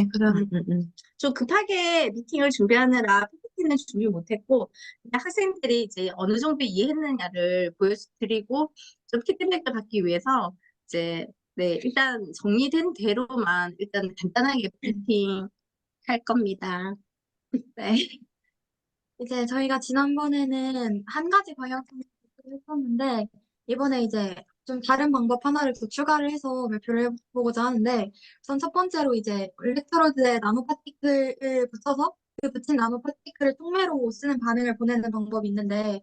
그럼 좀 급하게 미팅을 준비하느라 PPT는 준비 못했고 그냥 학생들이 이제 어느 정도 이해했느냐를 보여드리고 좀 피드백을 받기 위해서 이제 네 일단 정리된 대로만 일단 간단하게 브리핑 할 겁니다. 네. 이제 저희가 지난번에는 한 가지 방향성을 했었는데, 이번에 이제 좀 다른 방법 하나를 더 추가를 해서 발표를 해보고자 하는데, 우선 첫 번째로 이제 일렉트로드에 나노파티클을 붙여서 그 붙인 나노파티클을 통매로 쓰는 반응을 보내는 방법이 있는데,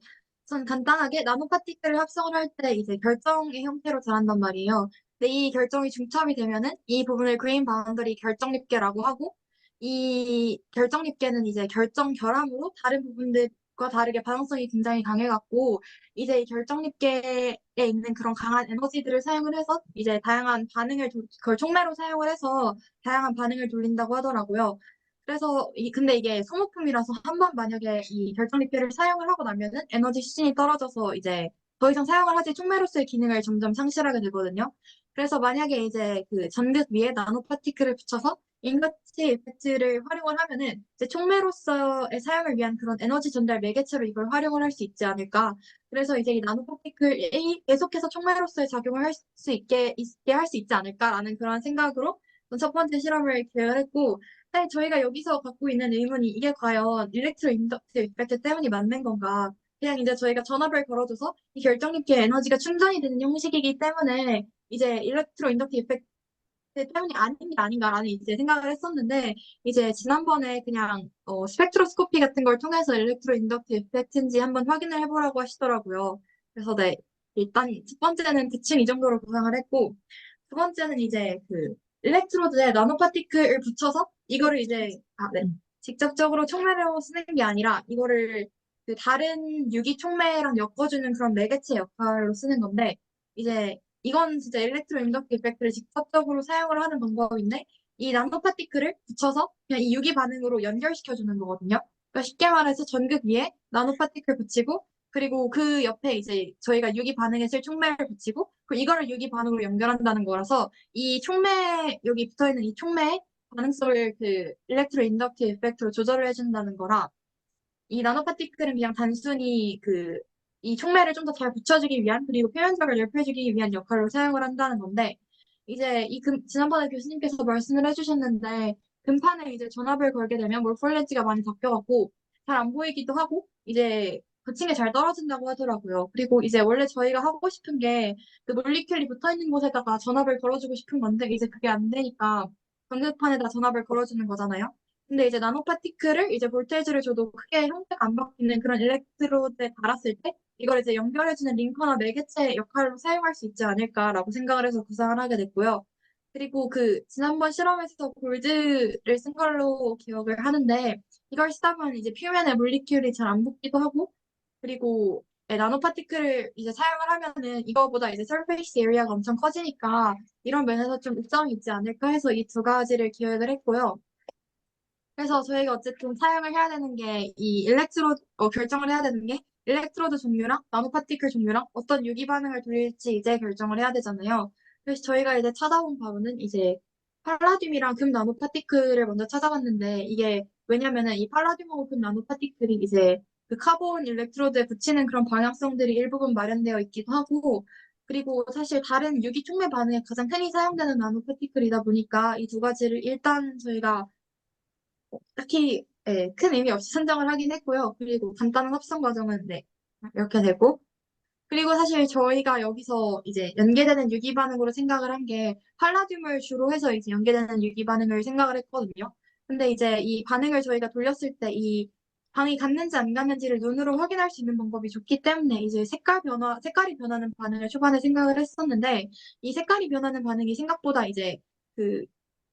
우선 간단하게 나노파티클을 합성을 할 때 이제 결정의 형태로 자란단 말이에요. 근데 이 결정이 중첩이 되면은 이 부분을 그린 바운더리 결정립계라고 하고, 이 결정립계는 이제 결정 결함으로 다른 부분들과 다르게 반응성이 굉장히 강해갖고 이제 이 결정립계에 있는 그런 강한 에너지들을 사용을 해서 이제 다양한 반응을 그걸 촉매로 사용을 해서 다양한 반응을 돌린다고 하더라고요. 그래서 근데 이게 소모품이라서 한 번 만약에 이 결정립계를 사용을 하고 나면은 에너지 수준이 떨어져서 이제 더 이상 사용을 하지 촉매로서의 기능을 점점 상실하게 되거든요. 그래서 만약에 이제 그 전극 위에 나노 파티클을 붙여서 인거치 이펙트를 활용을 하면은 이제 촉매로서의 사용을 위한 그런 에너지 전달 매개체로 이걸 활용을 할 수 있지 않을까. 그래서 이제 이 나노 파티클이 계속해서 촉매로서의 작용을 할 수 있게 할 수 있지 않을까라는 그런 생각으로 첫 번째 실험을 계획을 했고, 사실 저희가 여기서 갖고 있는 의문이 이게 과연 일렉트로 인덕티브 이펙트 때문이 맞는 건가? 그냥 이제 저희가 전압을 걸어줘서 이 결정립계 에너지가 충전이 되는 형식이기 때문에 이제 일렉트로 인덕티브 이펙트 때문이 아닌 게 아닌가라는 이제 생각을 했었는데 이제 지난번에 그냥 스펙트로스코피 같은 걸 통해서 일렉트로 인덕티브 이펙트인지 한번 확인을 해보라고 하시더라고요. 그래서 네, 일단 첫 번째는 대충 이 정도로 구상을 했고 두 번째는 이제 그 일렉트로드에 나노파티클을 붙여서 이거를 이제 네. 직접적으로 촉매로 쓰는 게 아니라 이거를 그 다른 유기 촉매랑 엮어주는 그런 매개체 역할로 쓰는 건데 이제 이건 진짜 일렉트로 인덕티브 이펙트를 직접적으로 사용을 하는 방법인데 이 나노 파티클을 붙여서 그냥 이 유기 반응으로 연결시켜 주는 거거든요. 그러니까 쉽게 말해서 전극 위에 나노 파티클 붙이고 그리고 그 옆에 이제 저희가 유기 반응에 쓸 촉매를 붙이고 그리고 이거를 유기 반응으로 연결한다는 거라서 이 촉매 여기 붙어 있는 이 촉매의 반응성을 그 일렉트로 인덕티브 이펙트로 조절을 해준다는 거라 이 나노 파티클은 그냥 단순히 그 이 촉매를 좀 더 잘 붙여주기 위한 그리고 표면적을 넓혀주기 위한 역할로 사용을 한다는 건데 이제 지난번에 교수님께서 말씀을 해주셨는데 금판에 이제 전압을 걸게 되면 몰폴레지가 많이 바뀌어갖고 잘 안 보이기도 하고 이제 붙인 게 잘 떨어진다고 하더라고요. 그리고 이제 원래 저희가 하고 싶은 게 그 몰리큘이 붙어 있는 곳에다가 전압을 걸어주고 싶은 건데 이제 그게 안 되니까 전극판에다 전압을 걸어주는 거잖아요. 근데 이제 나노 파티클을 이제 볼테이지를 줘도 크게 형태가 안 바뀌는 그런 일렉트로드에 달았을 때 이걸 이제 연결해주는 링커나 매개체 역할로 사용할 수 있지 않을까라고 생각을 해서 구상을 하게 됐고요. 그리고 그 지난번 실험에서 골드를 쓴 걸로 기억을 하는데 이걸 쓰다 보면 이제 표면에 몰리큘이 잘 안 붙기도 하고 그리고 나노 파티클을 이제 사용을 하면은 이거보다 이제 서페이스 에리아가 엄청 커지니까 이런 면에서 좀 이점이 있지 않을까 해서 이 두 가지를 기획을 했고요. 그래서 저희가 어쨌든 사용을 해야 되는 게 이 결정을 해야 되는 게 일렉트로드 종류랑 나노파티클 종류랑 어떤 유기 반응을 돌릴지 이제 결정을 해야 되잖아요. 그래서 저희가 이제 찾아본 바로는 이제 팔라듐이랑 금 나노파티클을 먼저 찾아봤는데 이게 왜냐면은 이 팔라듐하고 금 나노파티클이 이제 그 카본 일렉트로드에 붙이는 그런 방향성들이 일부분 마련되어 있기도 하고 그리고 사실 다른 유기 촉매 반응에 가장 흔히 사용되는 나노파티클이다 보니까 이 두 가지를 일단 저희가 딱히 큰 의미 없이 선정을 하긴 했고요. 그리고 간단한 합성 과정은 네, 이렇게 되고 그리고 사실 저희가 여기서 이제 연계되는 유기 반응으로 생각을 한 게 팔라듐을 주로 해서 이제 연계되는 유기 반응을 생각을 했거든요. 근데 이제 이 반응을 저희가 돌렸을 때 이 반응이 갔는지 안 갔는지를 눈으로 확인할 수 있는 방법이 좋기 때문에 이제 색깔이 변하는 반응을 초반에 생각을 했었는데 이 색깔이 변하는 반응이 생각보다 이제 그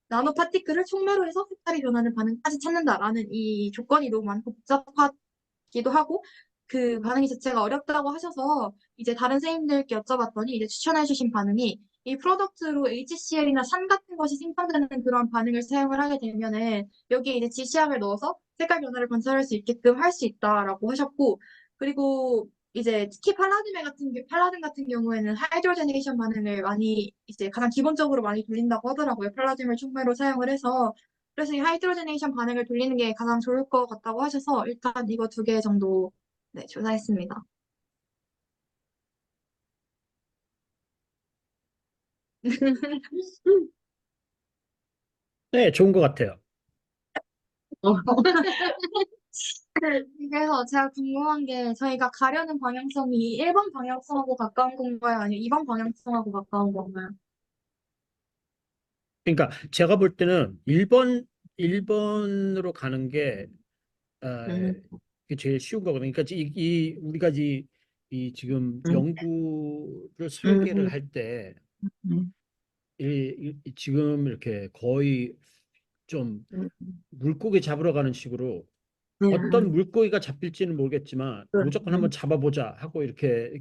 나노 파티클을 촉매로 해서 색깔이 변하는 반응까지 찾는다라는 이 조건이 너무 많고 복잡하기도 하고 그 반응이 자체가 어렵다고 하셔서 이제 다른 선생님들께 여쭤봤더니 이제 추천해 주신 반응이 이 프로덕트로 HCl이나 산 같은 것이 생성되는 그런 반응을 사용을 하게 되면은 여기에 이제 지시약을 넣어서 색깔 변화를 관찰할 수 있게끔 할 수 있다라고 하셨고 그리고 이제 특히 팔라딘 같은 경우에는 하이드로제네이션 반응을 많이 이제 가장 기본적으로 많이 돌린다고 하더라고요. 팔라딘을 촉매로 사용을 해서 그래서 이 하이드로제네이션 반응을 돌리는 게 가장 좋을 것 같다고 하셔서 일단 이거 두 개 정도 네, 조사했습니다. 네, 좋은 것 같아요. 어. 그래서 제가 궁금한 게 저희가 가려는 방향성이 1번 방향성하고 가까운 건가요? 아니면 2번 방향성하고 가까운 건가요? 그러니까 제가 볼 때는 1번으로 가는 게 음, 그게 제일 쉬운 거거든요. 그러니까 우리가 이 지금 음, 연구를 설계를 음, 할 때 음, 지금 이렇게 거의 좀 음, 물고기 잡으러 가는 식으로 어떤 음, 물고기가 잡힐지는 모르겠지만 무조건 한번 음, 잡아보자 하고 이렇게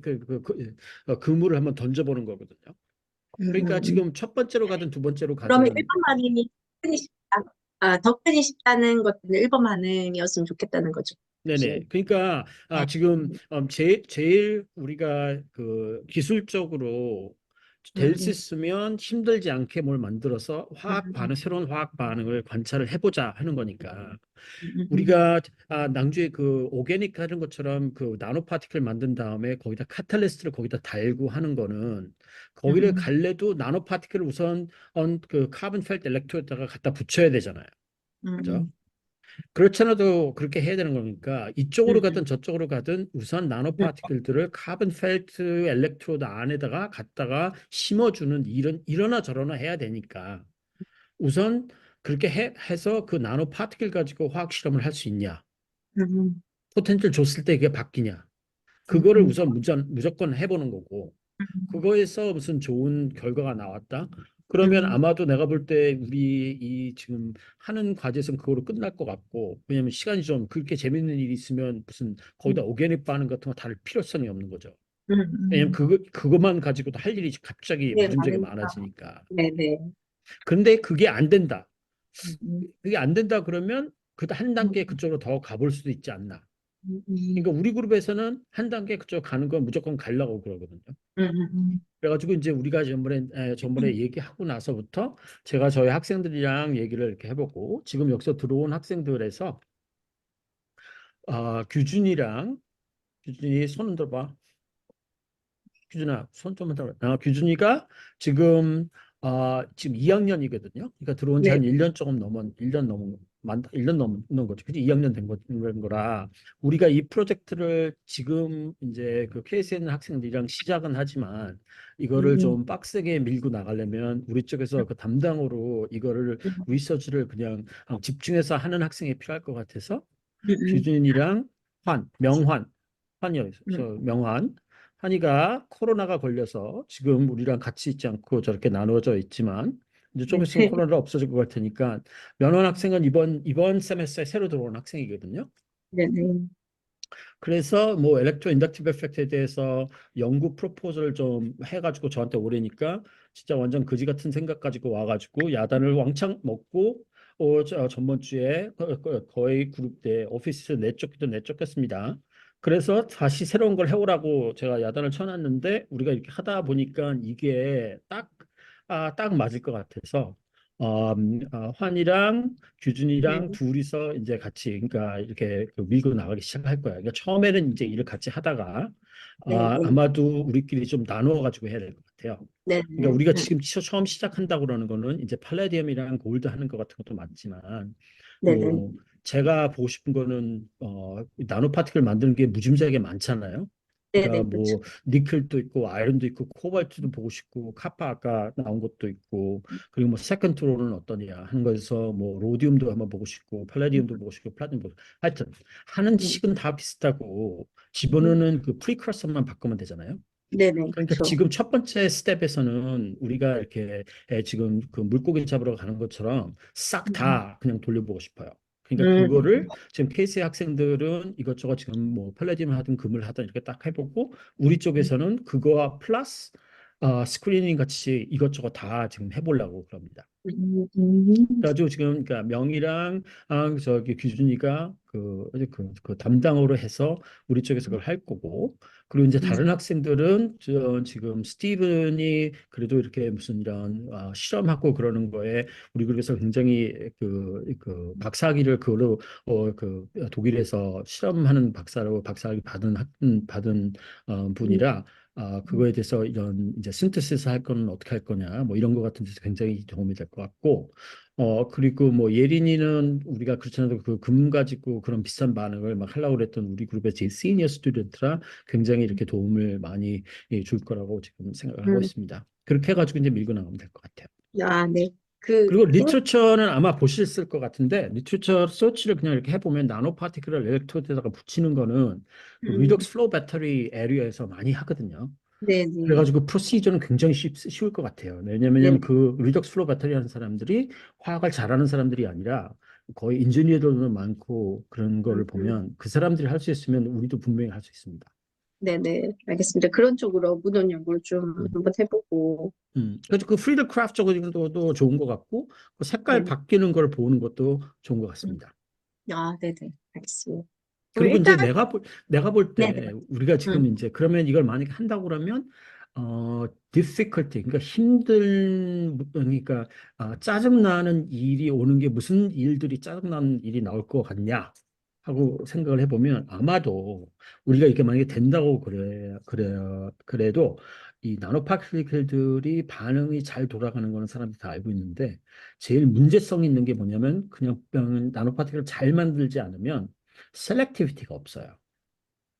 그물을 한번 던져보는 거거든요. 그러니까 음. 지금 첫 번째로 가든 두 번째로 그러면 가든 1번 반응이 끈이 쉽다. 더 끈이 쉽다는 것들은 1번 반응이었으면 좋겠다는 거죠. 네네. 혹시. 그러니까 지금 제일 우리가 그 기술적으로 될 수 음, 있으면 힘들지 않게 뭘 만들어서 음, 새로운 화학 반응을 관찰을 해보자 하는 거니까 음, 우리가 낭주에 그 오게닉 하는 것처럼 그 나노 파티클 만든 다음에 거기다 카탈리스트를 거기다 달고 하는 거는 거기를 음, 갈래도 나노 파티클을 우선 그 카본 펠트 일렉트로드에다가 갖다 붙여야 되잖아요. 그죠? 음, 그렇잖아도 그렇게 해야 되는 거니까 이쪽으로 가든 음, 저쪽으로 가든 우선 나노 음, 파티클들을 카본 펠트 일렉트로드 안에다가 갖다가 심어주는 이러나 저러나 해야 되니까 우선 그렇게 해서 그 나노 파티클 가지고 화학 실험을 할 수 있냐? 음, 포텐셜 줬을 때 그게 바뀌냐? 그거를 음, 우선 무조건 해보는 거고 음, 그거에서 무슨 좋은 결과가 나왔다? 그러면 음, 아마도 내가 볼 때 우리 이 지금 하는 과제에서는 그거로 끝날 것 같고 왜냐면 시간이 좀 그렇게 재밌는 일이 있으면 무슨 거기다 오게닉 반응 같은 거 다를 필요성이 없는 거죠. 왜냐면 음. 그것만 가지고도 할 일이 갑자기 네, 무지무지하게 많으니까. 많아지니까. 네네. 근데 그게 안 된다. 음, 그게 안 된다 그러면 그 한 음, 단계 그쪽으로 더 가볼 수도 있지 않나. 음, 그러니까 우리 그룹에서는 한 단계 그쪽 가는 건 무조건 가려고 그러거든요. 음, 음, 그래가지고 이제 우리가 전번에 얘기하고 나서부터 제가 저희 학생들이랑 얘기를 이렇게 해보고 지금 여기서 들어온 학생들에서 규준이 손 흔들어봐. 규준아, 손 좀 흔들어. 규준이가 지금 지금 2학년이거든요. 그러니까 들어온 지 네. 한 1년 조금 넘은 1년 넘은 만 1년 넘는 거죠. 그지? 2학년 된 거라 우리가 이 프로젝트를 지금 이제 그 KS에 있는 학생들이랑 시작은 하지만 이거를 음, 좀 빡세게 밀고 나가려면 우리 쪽에서 그 담당으로 이거를 음, 리서치를 그냥 집중해서 하는 학생이 필요할 것 같아서 음, 규준이랑 환이요. 음, 명환. 한이가 코로나가 걸려서 지금 우리랑 같이 있지 않고 저렇게 나누어져 있지만 이제 좀 네. 있으면 코로나가 없어질 것 같으니까 명환 학생은 이번 세메스터에 새로 들어온 학생이거든요. 네네. 그래서 뭐 엘렉트로 인덕티브 에펙트에 대해서 연구 프로포즈를 좀 해가지고 저한테 오래니까 진짜 완전 거지 같은 생각 가지고 와가지고 야단을 왕창 먹고 전번 주에 거의 그룹 내 오피스 내쫓기도 내쫓겼습니다. 그래서 다시 새로운 걸 해오라고 제가 야단을 쳐놨는데 우리가 이렇게 하다 보니까 이게 딱 맞을 것 같아서 환이랑 네. 규준이랑 둘이서 이제 같이 그러니까 이렇게 그 밀고 나가기 시작할 거야. 그러니까 처음에는 이제 일을 같이 하다가 네네. 아마도 우리끼리 좀 나누어 가지고 해야 될 것 같아요. 그러니까 네네. 우리가 지금 처음 시작한다고 그러는 거는 이제 팔레디움이랑 골드 하는 것 같은 것도 맞지만 네네. 뭐 제가 보고 싶은 거는 나노 파티클 만드는 게 무지무지하게 많잖아요. 네네. 그러니까 그렇죠. 뭐 니켈도 있고 아이론도 있고 코발트도 보고 싶고 카파 아까 나온 것도 있고 그리고 뭐 세컨트로는 어떠냐 하는 거에서 뭐 로디움도 한번 보고 싶고 팔라디움도 보고 싶고 플라티넘도 보고 싶고 하여튼 하는 음, 식은 다 비슷하고 음, 집어넣는 그 프리커서만 바꾸면 되잖아요. 네네. 그러니까 그렇죠. 지금 첫 번째 스텝에서는 우리가 이렇게 지금 그 물고기 잡으러 가는 것처럼 싹 음, 다 그냥 돌려보고 싶어요. 그러니까 음, 그거를 지금 케이스 학생들은 이것저것 지금 뭐 팔레디움 하든 금을 하든 이렇게 딱 해보고 우리 쪽에서는 그거와 플러스 스크리닝 같이 이것저것 다 지금 해보려고 그럽니다. 음, 음, 그래가지고 지금 그러니까 명이랑 저기 규준이가 그 담당으로 해서 우리 쪽에서 그걸 할 거고, 그리고 이제 다른 학생들은 지금 스티븐이 그래도 이렇게 무슨 이런 실험하고 그러는 거에 우리 그룹에서 굉장히 박사학위를 그걸로 독일에서 실험하는 박사로 박사학위 받은 분이라 그거에 대해서 이런 이제 신테시스 할 거는 어떻게 할 거냐 뭐 이런 거 같은 데서 굉장히 도움이 될 것 같고 그리고 뭐 예린이는 우리가 그렇지 않아도 그 금 가지고 그런 비슷한 반응을 막 하려고 그랬던 우리 그룹의 제일 시니어 스튜던트라 굉장히 이렇게 도움을 많이 줄 거라고 지금 생각을 하고 음, 있습니다. 그렇게 해가지고 이제 밀고 나가면 될 것 같아요. 아, 네. 그, 그리고 리터처는 아마 보셨을 것 같은데 리터처 서치를 그냥 이렇게 해보면 나노 파티클을 일렉트로드에다가 붙이는 거는 그 음, 리덕스 플로우 배터리 에리어에서 많이 하거든요. 네네. 그래가지고 프로시저는 굉장히 쉬울 것 같아요. 네. 왜냐면 그 리덕스 플로우 배터리 하는 사람들이 화학을 잘하는 사람들이 아니라 거의 인지니어들도 많고 그런 거를 음, 보면 그 사람들이 할 수 있으면 우리도 분명히 할 수 있습니다. 네네. 알겠습니다. 그런 쪽으로 문헌 연구를 좀 음. 한번 해보고, 그래서 그 프리드 크라프트 쪽도 좋은 것 같고 그 색깔 네. 바뀌는 걸 보는 것도 좋은 것 음, 같습니다. 아, 네네. 알겠습니다. 그럼 그리고 이제 일단, 내가 볼 네네. 때 우리가 지금 음, 이제 그러면 이걸 만약에 한다고 그러면 difficulty 그러니까 힘든 그러니까 짜증나는 일이 오는 게 무슨 일들이 짜증나는 일이 나올 것 같냐 하고 생각을 해보면 아마도 우리가 이게 만약에 된다고 그래도 이 나노파티클들이 반응이 잘 돌아가는 거는 사람들이 다 알고 있는데 제일 문제성 있는 게 뭐냐면 그냥 나노파티클을 잘 만들지 않으면 셀렉티비티가 없어요.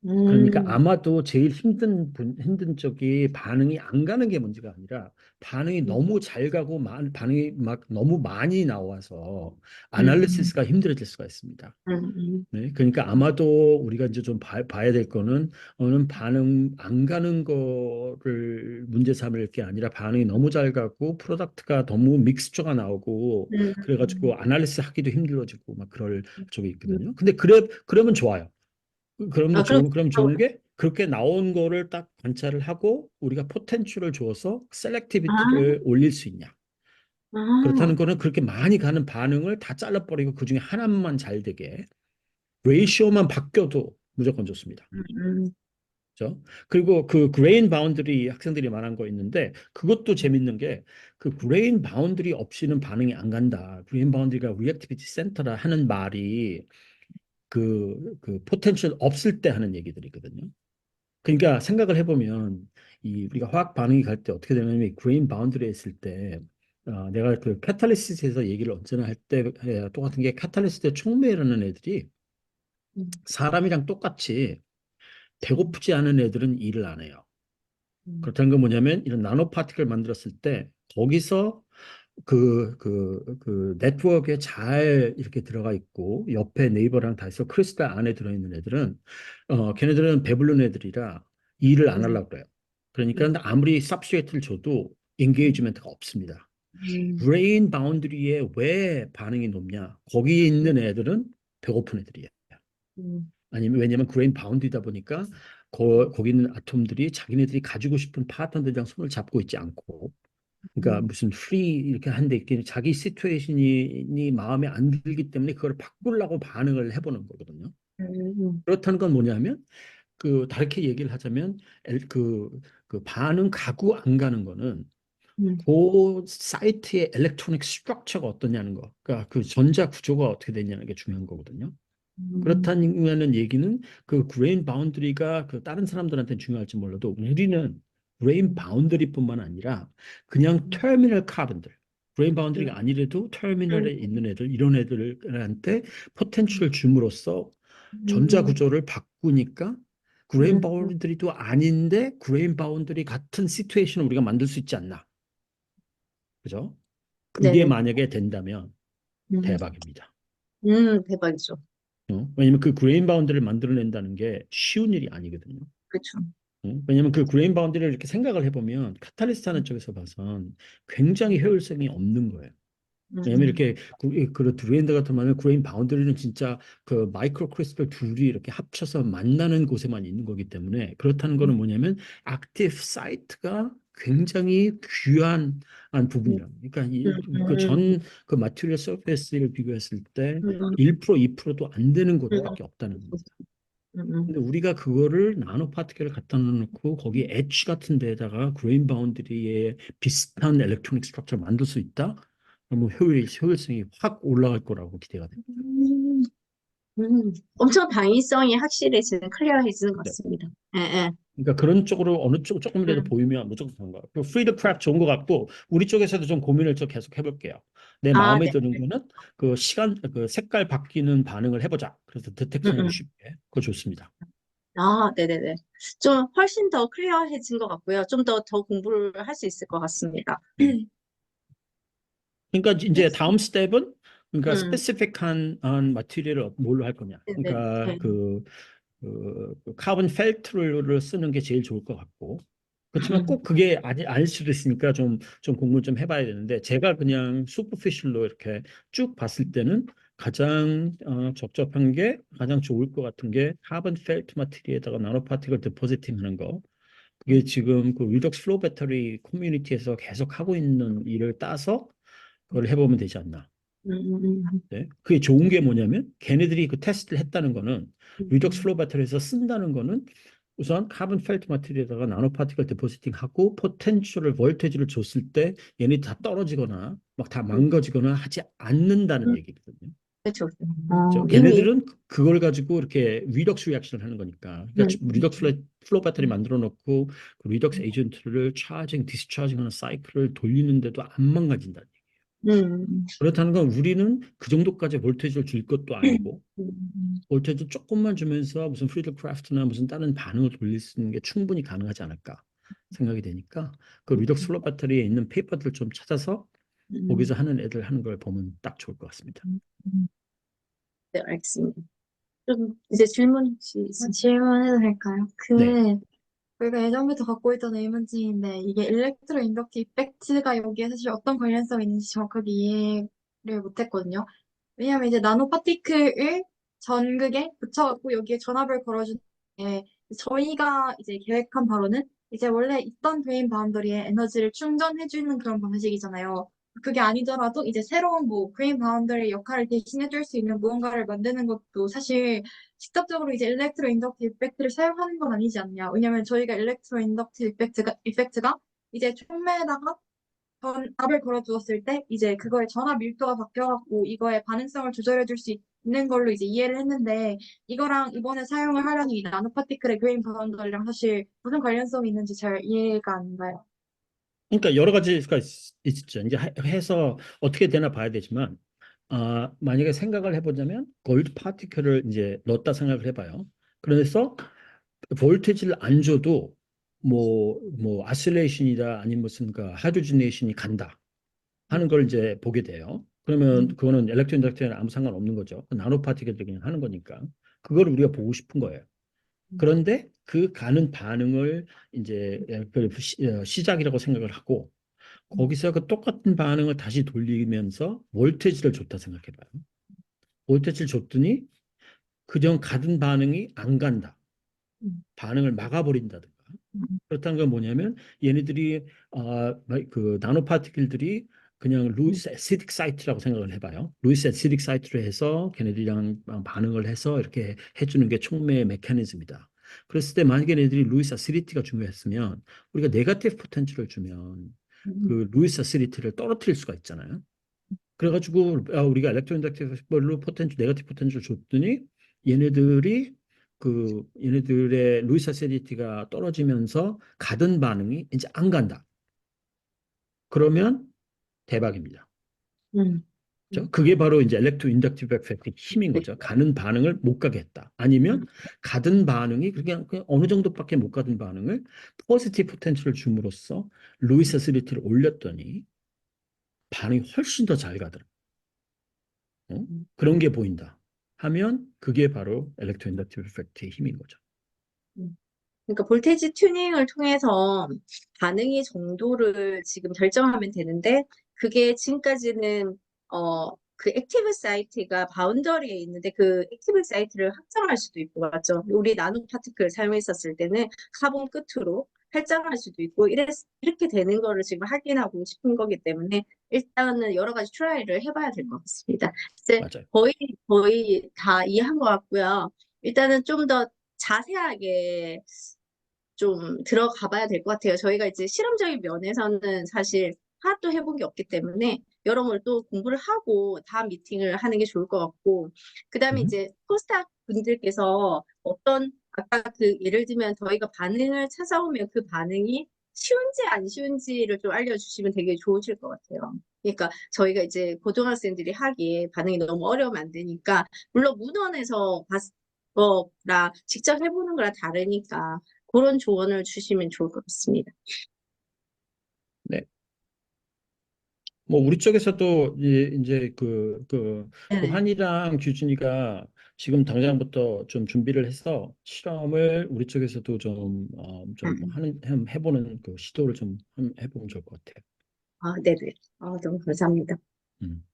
그러니까 음, 아마도 제일 힘든 쪽이 반응이 안 가는 게 문제가 아니라 반응이 음, 너무 잘 가고 반응이 막 너무 많이 나와서 음, 아날리시스가 힘들어질 수가 있습니다. 음, 네, 그러니까 아마도 우리가 이제 좀 봐야 될 거는 어느 반응 안 가는 거를 문제 삼을 게 아니라 반응이 너무 잘 가고 프로덕트가 너무 믹스처가 나오고 음, 그래가지고 아날리시스 하기도 힘들어지고 막 그럴 쪽이 음. 있거든요. 근데 그러면 좋아요. 아, 그럼, 그럼 좋은 게 그렇게 나온 거를 딱 관찰을 하고 우리가 포텐셜을 줘서 아, 셀렉티비티를 올릴 수 있냐. 아, 그렇다는 거는 그렇게 많이 가는 반응을 다 잘라버리고 그중에 하나만 잘 되게 레이시오만 바뀌어도 무조건 좋습니다. 음, 그죠? 그리고 그 그레인 바운드리 학생들이 말한 거 있는데 그것도 재밌는 게 그 그레인 바운드리 없이는 반응이 안 간다. 그레인 바운드리가 리액티비티 센터라 하는 말이 그 포텐셜 없을 때 하는 얘기들이거든요. 그러니까 생각을 해보면 이 우리가 화학 반응이 갈 때 어떻게 되냐면 이 그레인 바운드리에 있을 때 내가 그 카탈리시스에서 얘기를 언제나 할 때 똑같은 게 카탈리시스에 촉매라는 애들이 음, 사람이랑 똑같이 음, 배고프지 않은 애들은 일을 안 해요. 음, 그렇다는 건 뭐냐면 이런 나노 파티클 만들었을 때 거기서 그 네트워크에 잘 이렇게 들어가 있고 옆에 네이버랑 다 있어 크리스탈 안에 들어있는 애들은 걔네들은 배부른 애들이라 일을 안 음, 하려고 그래요. 그러니까 아무리 sabstrate를 줘도 인게이지먼트가 없습니다. 음, 브레인 바운드리에 왜 반응이 높냐? 거기에 있는 애들은 배고픈 애들이에요. 음, 아니면 왜냐면 그레인 바운드이다 보니까 거기 있는 아톰들이 자기네들이 가지고 싶은 파트너들이랑 손을 잡고 있지 않고 그러니까 음, 무슨 프리 이렇게 한데 있긴 자기 시츄에이션이 마음에 안 들기 때문에 그걸 바꾸려고 반응을 해보는 거거든요. 음, 그렇다는 건 뭐냐면 다르게 얘기를 하자면 그 반응 가고 안 가는 거는 음, 그 사이트의 일렉트로닉 스트럭처가 어떠냐는 거, 그러니까 그 전자 구조가 어떻게 되냐는 게 중요한 거거든요. 음, 그렇다는 얘기는 그 그레인 바운드리가 그 다른 사람들한테는 중요할지 몰라도 우리는 그레인 바운드리뿐만 아니라 그냥 터미널 카본들 그레인 바운드리가 아니래도 터미널에 있는 애들 이런 애들한테 포텐셜을 줌으로써 전자 음, 구조를 바꾸니까 그레인 바운드리도 아닌데 그레인 바운드리 같은 시츄에이션을 우리가 만들 수 있지 않나. 그죠? 그게 네네. 만약에 된다면 음, 대박입니다. 대박이죠. 왜냐면 그 그레인 바운드를 만들어낸다는 게 쉬운 일이 아니거든요. 그렇죠. 왜냐면 그 그레인 바운드를 이렇게 생각을 해보면 카탈리스트 하는 쪽에서 봐선 굉장히 효율성이 없는 거예요. 왜냐면 음, 이렇게 그 두레인드 같은 경우는 그레인 바운드리는 진짜 그 마이크로 크리스탈 둘이 이렇게 합쳐서 만나는 곳에만 있는 거기 때문에 그렇다는 거는 뭐냐면 액티브 사이트가 굉장히 귀한 부분이라. 그러니까 그 마티리얼 서페이스를 비교했을 때 음, 1% 2%도 안 되는 음, 곳밖에 없다는 겁니다. 음. 근데 우리가 그거를 나노 파티클을 갖다 놓고 거기에 엣지 같은 데다가 그레인 바운드리에 비슷한 일렉트로닉 스트럭처를 만들 수 있다? 그러면 효율성이 확 올라갈 거라고 기대가 됩니다. 음, 엄청 방위성이 확실해지는, 클리어해지는 것 네. 같습니다. 예, 예. 그러니까 그런 쪽으로 어느 쪽 조금이라도 음. 보이면 무조건 그런 거예요. 그 프리드 크래프트 좋은 것 같고 우리 쪽에서도 좀 고민을 좀 계속 해볼게요. 내 아, 마음에 네. 드는 거는 그 색깔 바뀌는 반응을 해보자. 그래서 음, 디텍션하기 음. 쉽게. 그거 좋습니다. 아, 네네네. 좀 훨씬 더 클리어해진 것 같고요. 좀 더 공부를 할 수 있을 것 같습니다. 네. 그러니까 이제 다음 스텝은 그러니까 음, 스페시픽한 마티리얼을 뭘로 할 거냐. 네네. 그러니까 네. 그 카본 펠트를 쓰는 게 제일 좋을 것 같고. 그렇지만 음, 꼭 그게 아닐 수도 있으니까 좀 공부를 좀 해봐야 되는데 제가 그냥 슈퍼피셜로 이렇게 쭉 봤을 때는 가장 적합한 게 가장 좋을 것 같은 게 카본 펠트 마티리에다가 나노 파티클 디포지팅 하는 거. 그게 지금 그 리덕스 플로우 배터리 커뮤니티에서 계속 하고 있는 일을 따서 그걸 해보면 되지 않나. 음, 음, 네. 그게 좋은 게 뭐냐면 걔네들이 그 테스트를 했다는 거는 리덕스 음, 플로우 배터리에서 쓴다는 거는 우선 카본 펠트 마티리에다가 나노 파티클 디포지팅 하고 포텐셜을 볼테이지를 줬을 때 얘네 다 떨어지거나 막 다 음, 망가지거나 하지 않는다는 음. 얘기거든요. 그렇죠. 그죠? 이미, 걔네들은 그걸 가지고 이렇게 리덕스 리액션을 하는 거니까. 그러니까 리덕스 플로우 배터리 만들어 놓고 그 리덕스 에이전트를 차징, 디스차징 하는 사이클을 돌리는데도 안 망가진다. 음, 그렇다는 건 우리는 그 정도까지 볼테이지를 줄 것도 아니고 음, 볼테이지 조금만 주면서 무슨 프리드 크래프트나 무슨 다른 반응을 돌릴 수 있는 게 충분히 가능하지 않을까 생각이 되니까 그 리덕스 플로우 배터리에 있는 페이퍼들 좀 찾아서 음, 거기서 하는 애들 하는 걸 보면 딱 좋을 것 같습니다. 네, 알겠습니다. 좀 이제 질문 혹시 있으세요? 질문해도 될까요? 네. 저희가 예전부터 갖고 있던 의문점인데 이게 일렉트로 인덕티브 이펙트가 여기에 사실 어떤 관련성이 있는지 정확하게 이해를 못했거든요. 왜냐하면 이제 나노 파티클을 전극에 붙여갖고 여기에 전압을 걸어주는 게 저희가 이제 계획한 바로는 이제 원래 있던 그레인 바운더리에 에너지를 충전해주는 그런 방식이잖아요. 그게 아니더라도 이제 새로운 뭐 그레인 바운더리 역할을 대신해줄 수 있는 무언가를 만드는 것도 사실 직접적으로 이제 일렉트로 인덕티브 이펙트를 사용하는 건 아니지 않냐. 왜냐면 저희가 일렉트로 인덕티브 이펙트가 이제 촉매에다가 전압을 걸어두었을 때 이제 그거의 전압 밀도가 바뀌어갖고 이거의 반응성을 조절해줄 수 있는 걸로 이제 이해를 했는데 이거랑 이번에 사용을 하려는 이 나노파티클의 그레인 바운더리랑 사실 무슨 관련성이 있는지 잘 이해가 안 가요. 그러니까 여러 가지가 있죠. 이제 해서 어떻게 되나 봐야 되지만, 만약에 생각을 해보자면 골드 파티클을 이제 넣었다 생각을 해봐요. 그래서 볼테이지를 안 줘도 뭐 아실레이션이다 아니면 무슨 그 하이드로지네이션이 간다 하는 걸 이제 보게 돼요. 그러면 그거는 일렉트로인덕트에는 아무 상관없는 거죠. 나노 파티클들 그냥 하는 거니까. 그걸 우리가 보고 싶은 거예요. 그런데 그 가는 반응을 이제 시작이라고 생각을 하고 거기서 그 똑같은 반응을 다시 돌리면서 볼테이지를 줬다 생각해봐요. 볼테이지를 줬더니 그냥 가던 반응이 안 간다. 반응을 막아버린다든가. 그렇다는 건 뭐냐면 얘네들이 그 나노 파티클들이 그냥 루이스 애시딕 사이트라고 생각을 해봐요. 루이스 애시딕 사이트로 해서 걔네들이랑 반응을 해서 이렇게 해주는 게 촉매의 메커니즘이다. 그랬을 때 만약에 얘네들이 루이스 아시디티가 중요했으면 우리가 네거티브 포텐셜을 주면 그 루이스 아시디티를 떨어뜨릴 수가 있잖아요. 그래가지고 우리가 일렉트로인덕티브로 포텐셜 네거티브 포텐셜 줬더니 얘네들이 얘네들의 루이스 아시디티가 떨어지면서 가던 반응이 이제 안 간다. 그러면 대박입니다. 음, 그게 바로 이제 일렉트로인덕티브 에펙트의 힘인 네. 거죠. 가는 반응을 못 가게 했다. 아니면 가던 반응이 그냥 어느 정도밖에 못 가던 반응을 포지티브 포텐셜을 줌으로써 루이스 아시디티를 올렸더니 반응이 훨씬 더 잘 가더라. 어? 그런 게 보인다 하면 그게 바로 일렉트로인덕티브 이펙트의 힘인 거죠. 그러니까 볼테이지 튜닝을 통해서 반응의 정도를 지금 결정하면 되는데 그게 지금까지는 그 액티브 사이트가 바운더리에 있는데 그 액티브 사이트를 확장할 수도 있고 맞죠? 우리 나노 파티클 사용했었을 때는 카본 끝으로 팔짱할 수도 있고 이렇게 되는 거를 지금 확인하고 싶은 거기 때문에 일단은 여러 가지 트라이를 해봐야 될 것 같습니다. 이제 맞아요. 거의 다 이해한 것 같고요. 일단은 좀 더 자세하게 좀 들어가 봐야 될 것 같아요. 저희가 이제 실험적인 면에서는 사실 하나도 해본 게 없기 때문에 여러모로 또 공부를 하고 다음 미팅을 하는 게 좋을 것 같고, 그 다음에 음. 이제 포스닥 분들께서 아까 예를 들면 저희가 반응을 찾아오면 그 반응이 쉬운지 안 쉬운지를 좀 알려주시면 되게 좋으실 것 같아요. 그러니까 저희가 이제 고등학생들이 하기에 반응이 너무 어려우면 안 되니까, 물론 문헌에서 봤을 거랑 직접 해보는 거랑 다르니까 그런 조언을 주시면 좋을 것 같습니다. 네. 뭐 우리 쪽에서도 이제 네네. 환이랑 규준이가 지금 당장부터 좀 준비를 해서 실험을 우리 쪽에서도 음. 해보는 그 시도를 좀 해보면 좋을 것 같아요. 아, 네네. 아, 너무 감사합니다. 음.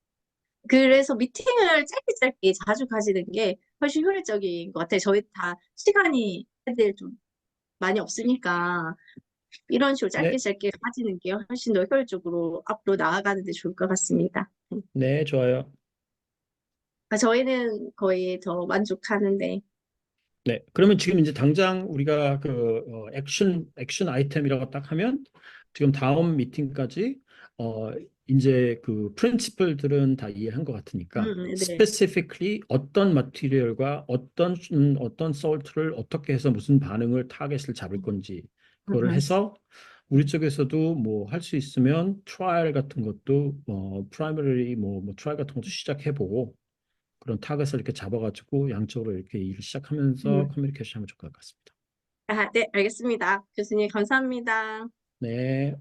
그래서 미팅을 짧게 자주 가지는 게 훨씬 효율적인 것 같아요. 저희 다 시간이 애들 좀 많이 없으니까 이런 식으로 네, 짧게 가지는 게 훨씬 더 효율적으로 앞으로 나아가는 데 좋을 것 같습니다. 네, 좋아요. 저희는 거의 더 만족하는데, 네, 그러면 지금 이제 당장 우리가 액션 아이템이라고 딱 하면 지금 다음 미팅까지 어, 이제 그 프린시플들은 다 이해한 것 같으니까 네. specifically 어떤 마티리얼과 어떤 솔트를 어떻게 해서 무슨 반응을 타겟을 잡을 건지 그거를 음. 해서 우리 쪽에서도 뭐 할 수 있으면 트라이얼 같은 것도 프라이머리 뭐 트라이얼 같은 것도 시작해보고 그런 타겟을 이렇게 잡아가지고 양쪽으로 이렇게 일을 시작하면서 커뮤니케이션 하면 좋을 것 같습니다. 아, 네, 알겠습니다. 교수님, 감사합니다. 네.